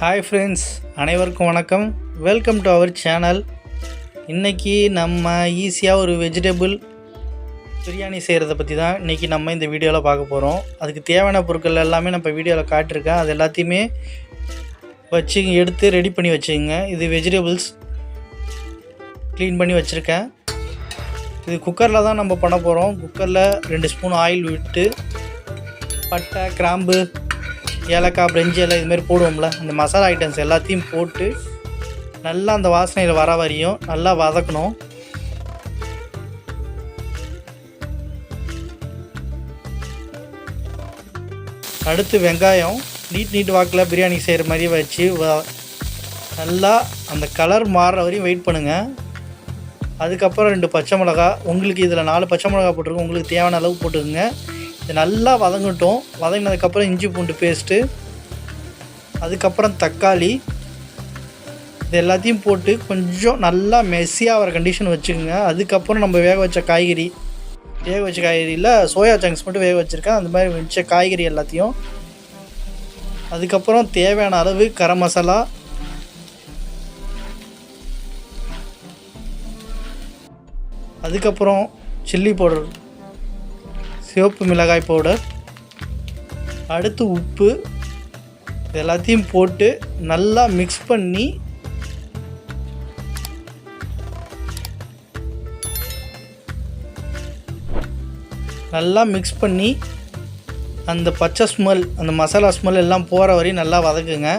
Hi friends, அனைவருக்கும் வணக்கம். Welcome to our channel. இன்றைக்கி நம்ம ஈஸியாக ஒரு வெஜிடபிள் பிரியாணி செய்கிறத பற்றி தான் இன்றைக்கி நம்ம இந்த வீடியோவில் பார்க்க போகிறோம். அதுக்கு தேவையான பொருட்கள் எல்லாமே நம்ம வீடியோவில் காட்டியிருக்கேன். அது எல்லாத்தையுமே வச்சு எடுத்து ரெடி பண்ணி வச்சுக்கோங்க. இது வெஜிடபிள்ஸ் க்ளீன் பண்ணி வச்சுருக்கேன். இது குக்கரில் தான் நம்ம பண்ண போகிறோம். குக்கரில் 2 ஸ்பூன் ஆயில் விட்டு பட்டை, கிராம்பு, ஏலக்காய், பிரெஞ்சி இலை இதுமாரி போடுவோம்ல, அந்த மசாலா ஐட்டம்ஸ் எல்லாத்தையும் போட்டு நல்லா அந்த வாசனையில் வர வரையும் நல்லா வதக்கணும். அடுத்து வெங்காயம் நீட் வாக்கில் பிரியாணி செய்கிற மாதிரி வச்சு நல்லா அந்த கலர் மாறுற வரையும் வெயிட் பண்ணுங்கள். அதுக்கப்புறம் 2 பச்சை மிளகா, உங்களுக்கு இதில் 4 பச்சை மிளகா போட்டிருக்கோம், உங்களுக்கு தேவையான அளவு போட்டுக்கோங்க. இது நல்லா வதங்கட்டும். வதங்கினதுக்கப்புறம் இஞ்சி பூண்டு பேஸ்ட்டு, அதுக்கப்புறம் தக்காளி, இது எல்லாத்தையும் போட்டு கொஞ்சம் நல்லா மெஸ்ஸியாக வர கண்டிஷன் வச்சுக்கோங்க. அதுக்கப்புறம் நம்ம வேக வச்ச காய்கறியில் சோயா சங்க்ஸ் மட்டும் வேக வச்சுருக்கேன். அந்த மாதிரி வச்ச காய்கறி எல்லாத்தையும், அதுக்கப்புறம் தேவையான அளவு கரம் மசாலா, அதுக்கப்புறம் சில்லி பவுடர், சிவப்பு மிளகாய் பவுடர், அடுத்து உப்பு, இது எல்லாத்தையும் போட்டு நல்லா மிக்ஸ் பண்ணி அந்த பச்சை ஸ்மெல், அந்த மசாலா ஸ்மெல் எல்லாம் போகிற வரையும் நல்லா வதக்குங்க.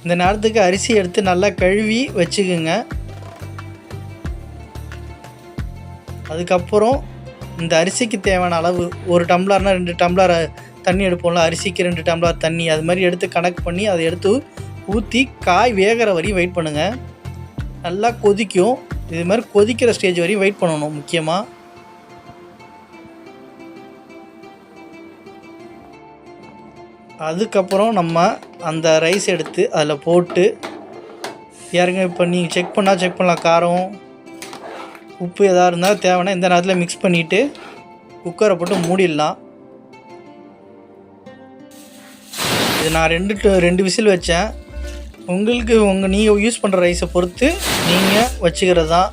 இந்த நேரத்துக்கு அரிசி எடுத்து நல்லா கழுவி வச்சுக்குங்க. அதுக்கப்புறம் இந்த அரிசிக்கு தேவையான அளவு 1 டம்ளர்னால் 2 டம்ளர் தண்ணி எடுப்போம்ல, அரிசிக்கு 2 டம்ளர் தண்ணி, அது மாதிரி எடுத்து கணக்கு பண்ணி அதை எடுத்து ஊற்றி காய் வேகிற வரையும் வெயிட் பண்ணுங்கள். நல்லா கொதிக்கும். இது மாதிரி கொதிக்கிற ஸ்டேஜ் வரையும் வெயிட் பண்ணணும். முக்கியமாக அதுக்கப்புறம் நம்ம அந்த ரைஸ் எடுத்து அதில் போட்டு யாருங்க இப்போ நீங்கள் செக் பண்ணலாம். காரம், உப்பு எதாக இருந்தால் தேவைன்னா இந்த நேரத்தில் மிக்ஸ் பண்ணிவிட்டு குக்கரை போட்டு மூடிடலாம். இது நான் 2 விசில் வச்சேன். உங்களுக்கு நீங்கள் யூஸ் பண்ணுற ரைஸை பொறுத்து நீங்கள் வச்சுக்கிறது தான்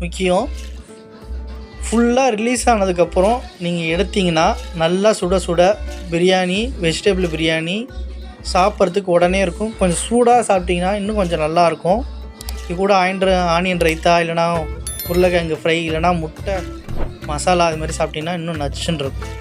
முக்கியம். ஃபுல்லாக ரிலீஸ் ஆனதுக்கப்புறம் நீங்கள் எடுத்திங்கன்னா நல்லா சுட சுட பிரியாணி, வெஜிடபிள் பிரியாணி சாப்பிட்றதுக்கு உடனே இருக்கும். கொஞ்சம் சூடாக சாப்பிட்டிங்கன்னா இன்னும் கொஞ்சம் நல்லாயிருக்கும். இது கூட ஆனியன் ரைத்தா, இல்லைனா உருளைக்கிழங்கு ஃப்ரை, இல்லைனா முட்டை மசாலா, அது மாதிரி சாப்பிட்டிங்கன்னா இன்னும் நச்சுன்னு இருக்கும்.